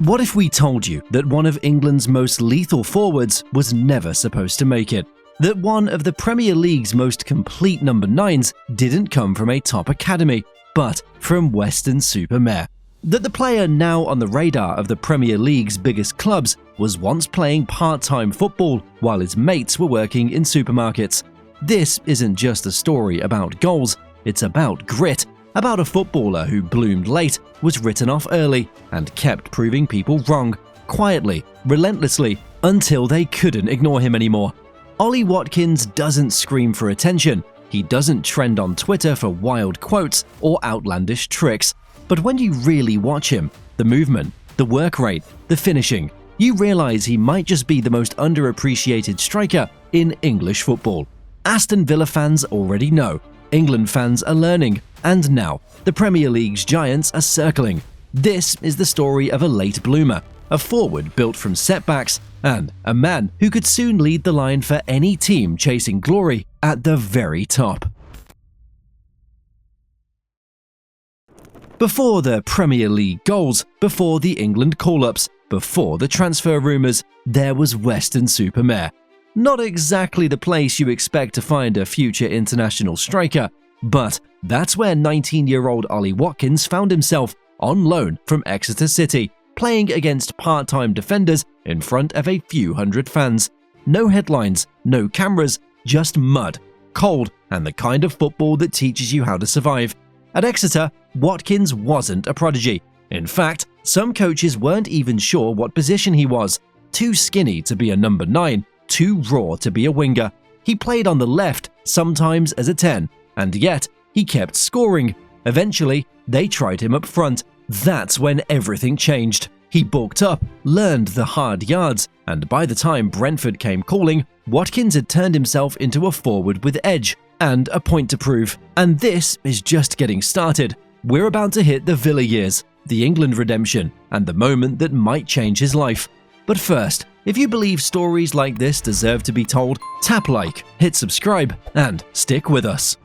What if we told you that one of England's most lethal forwards was never supposed to make it? That one of the Premier League's most complete number 9s didn't come from a top academy, but from Weston-super-Mare? That the player now on the radar of the Premier League's biggest clubs was once playing part-time football while his mates were working in supermarkets? This isn't just a story about goals, it's about grit, about a footballer who bloomed late, was written off early, and kept proving people wrong, quietly, relentlessly, until they couldn't ignore him anymore. Ollie Watkins doesn't scream for attention, he doesn't trend on Twitter for wild quotes or outlandish tricks, but when you really watch him, the movement, the work rate, the finishing, you realize he might just be the most underappreciated striker in English football. Aston Villa fans already know, England fans are learning, and now the Premier League's giants are circling. This is the story of a late bloomer, a forward built from setbacks, and a man who could soon lead the line for any team chasing glory at the very top. Before the Premier League goals, before the England call-ups, before the transfer rumours, there was Weston-super-Mare. Not exactly the place you expect to find a future international striker, but that's where 19-year-old Ollie Watkins found himself on loan from Exeter City, playing against part-time defenders in front of a few hundred fans. No headlines, no cameras, just mud, cold, and the kind of football that teaches you how to survive. At Exeter, Watkins wasn't a prodigy. In fact, some coaches weren't even sure what position he was. Too skinny to be a number 9, too raw to be a winger. He played on the left, sometimes as a 10, and yet he kept scoring. Eventually, they tried him up front. That's when everything changed. He bulked up, learned the hard yards, and by the time Brentford came calling, Watkins had turned himself into a forward with edge and a point to prove. And this is just getting started. We're about to hit the Villa years, the England redemption, and the moment that might change his life. But first, if you believe stories like this deserve to be told, tap like, hit subscribe, and stick with us.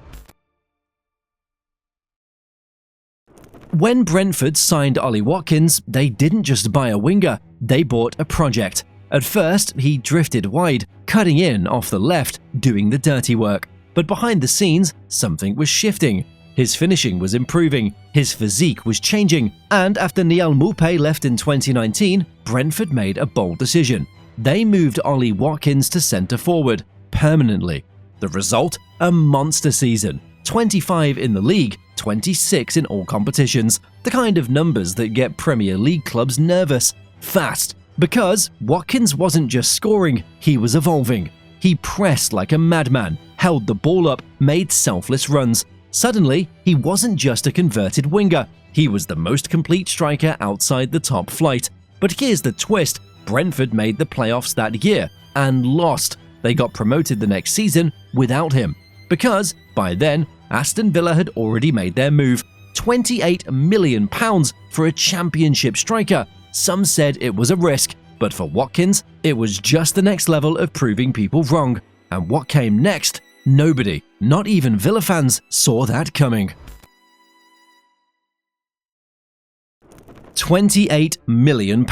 When Brentford signed Ollie Watkins, they didn't just buy a winger, they bought a project. At first, he drifted wide, cutting in off the left, doing the dirty work. But behind the scenes, something was shifting. His finishing was improving, his physique was changing, and after Niall Maupay left in 2019, Brentford made a bold decision. They moved Ollie Watkins to centre forward, permanently. The result? A monster season. 25 in the league, 26 in all competitions, the kind of numbers that get Premier League clubs nervous. Fast. Because Watkins wasn't just scoring, he was evolving. He pressed like a madman, held the ball up, made selfless runs. Suddenly, he wasn't just a converted winger, he was the most complete striker outside the top flight. But here's the twist, Brentford made the playoffs that year and lost. They got promoted the next season without him. Because, by then, Aston Villa had already made their move. £28 million for a championship striker. Some said it was a risk, but for Watkins, it was just the next level of proving people wrong. And what came next? Nobody, not even Villa fans, saw that coming. £28 million.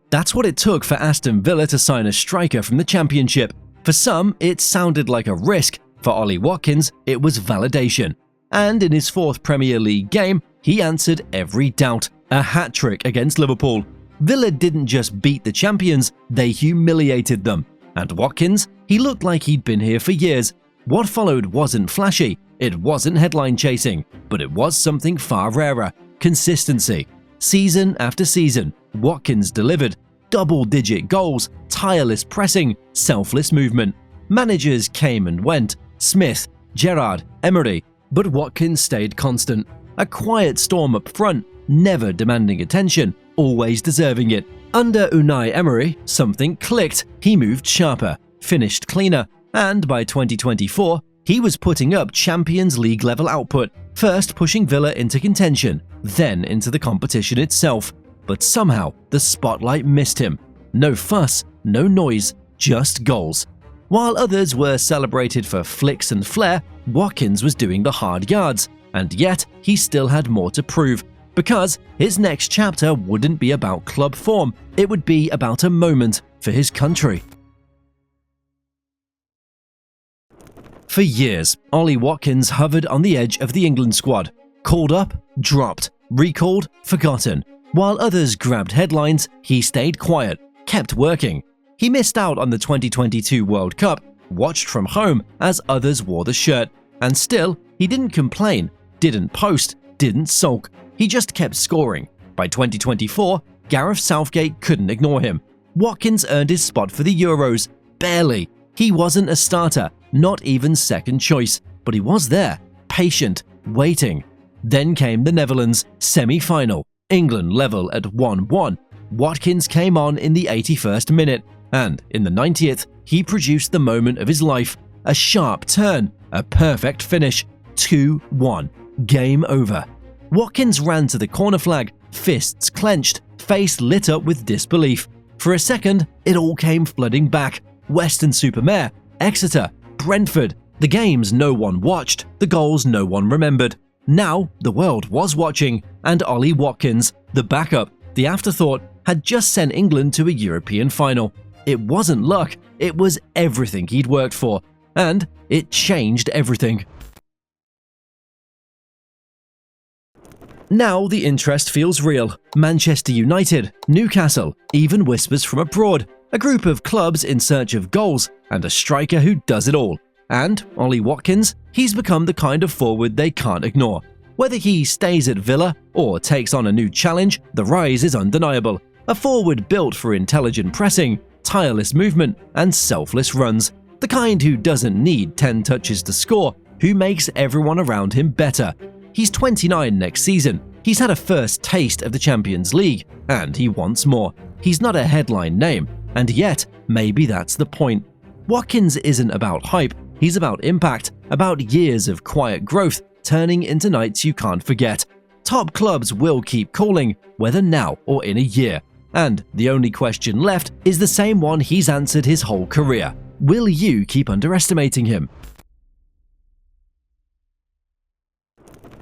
That's what it took for Aston Villa to sign a striker from the Championship. For some, it sounded like a risk. For Ollie Watkins, it was validation. And in his 4th Premier League game, he answered every doubt. A hat-trick against Liverpool. Villa didn't just beat the champions, they humiliated them. And Watkins, he looked like he'd been here for years. What followed wasn't flashy, it wasn't headline chasing, but it was something far rarer: consistency. Season after season, Watkins delivered. Double-digit goals, tireless pressing, selfless movement. Managers came and went, Smith, Gerrard, Emery, but Watkins stayed constant. A quiet storm up front, never demanding attention, always deserving it. Under Unai Emery, something clicked. He moved sharper, finished cleaner, and by 2024, he was putting up Champions League level output, first pushing Villa into contention, then into the competition itself. But somehow, the spotlight missed him. No fuss, no noise, just goals. While others were celebrated for flicks and flair, Watkins was doing the hard yards, and yet he still had more to prove. because his next chapter wouldn't be about club form, it would be about a moment for his country. For years, Ollie Watkins hovered on the edge of the England squad. Called up, dropped, recalled, forgotten. While others grabbed headlines, he stayed quiet, kept working. He missed out on the 2022 World Cup, watched from home as others wore the shirt, and still, he didn't complain, didn't post, didn't sulk. He just kept scoring. By 2024, Gareth Southgate couldn't ignore him. Watkins earned his spot for the Euros. Barely. He wasn't a starter, not even second choice, but he was there, patient, waiting. Then came the Netherlands semi-final. England level at 1-1. Watkins came on in the 81st minute, and in the 90th, he produced the moment of his life. A sharp turn, a perfect finish, 2-1. Game over. Watkins ran to the corner flag, fists clenched, face lit up with disbelief. For a second, it all came flooding back. Weston-super-Mare, Exeter, Brentford. The games no one watched, the goals no one remembered. Now, the world was watching, and Ollie Watkins, the backup, the afterthought, had just sent England to a European final. It wasn't luck, it was everything he'd worked for, and it changed everything. Now the interest feels real. Manchester United, Newcastle, even whispers from abroad. A group of clubs in search of goals, and a striker who does it all. And Ollie Watkins, he's become the kind of forward they can't ignore. Whether he stays at Villa or takes on a new challenge, the rise is undeniable. A forward built for intelligent pressing, tireless movement, and selfless runs. The kind who doesn't need 10 touches to score, who makes everyone around him better. He's 29 next season. He's had a first taste of the Champions League, and he wants more. He's not a headline name, and yet, maybe that's the point. Watkins isn't about hype, he's about impact, about years of quiet growth turning into nights you can't forget. Top clubs will keep calling, whether now or in a year. And the only question left is the same one he's answered his whole career. Will you keep underestimating him?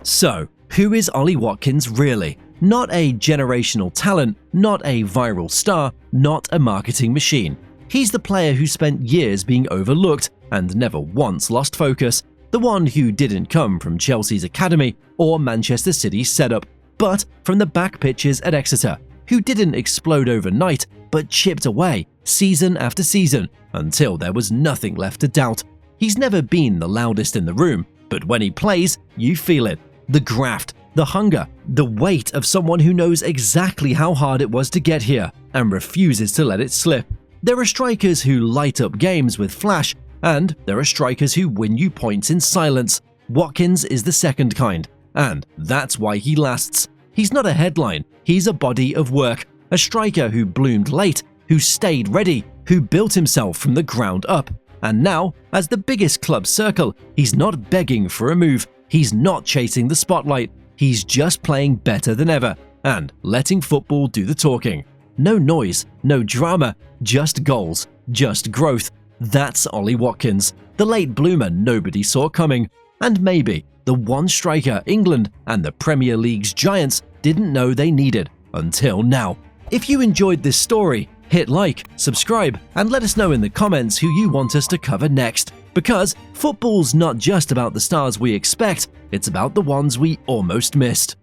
So, who is Ollie Watkins really? Not a generational talent, not a viral star, not a marketing machine. He's the player who spent years being overlooked and never once lost focus. The one who didn't come from Chelsea's academy or Manchester City's setup, but from the back pitches at Exeter, who didn't explode overnight but chipped away season after season until there was nothing left to doubt. He's never been the loudest in the room, but when he plays, you feel it. The graft, the hunger, the weight of someone who knows exactly how hard it was to get here and refuses to let it slip. There are strikers who light up games with flash, and there are strikers who win you points in silence. Watkins is the second kind, and that's why he lasts. He's not a headline, he's a body of work, a striker who bloomed late, who stayed ready, who built himself from the ground up. And now, as the biggest club circle, he's not begging for a move, he's not chasing the spotlight, he's just playing better than ever and letting football do the talking. No noise, no drama, just goals, just growth. That's Ollie Watkins, the late bloomer nobody saw coming, and maybe the one striker England and the Premier League's giants didn't know they needed until now. If you enjoyed this story, hit like, subscribe, and let us know in the comments who you want us to cover next. Because football's not just about the stars we expect, it's about the ones we almost missed.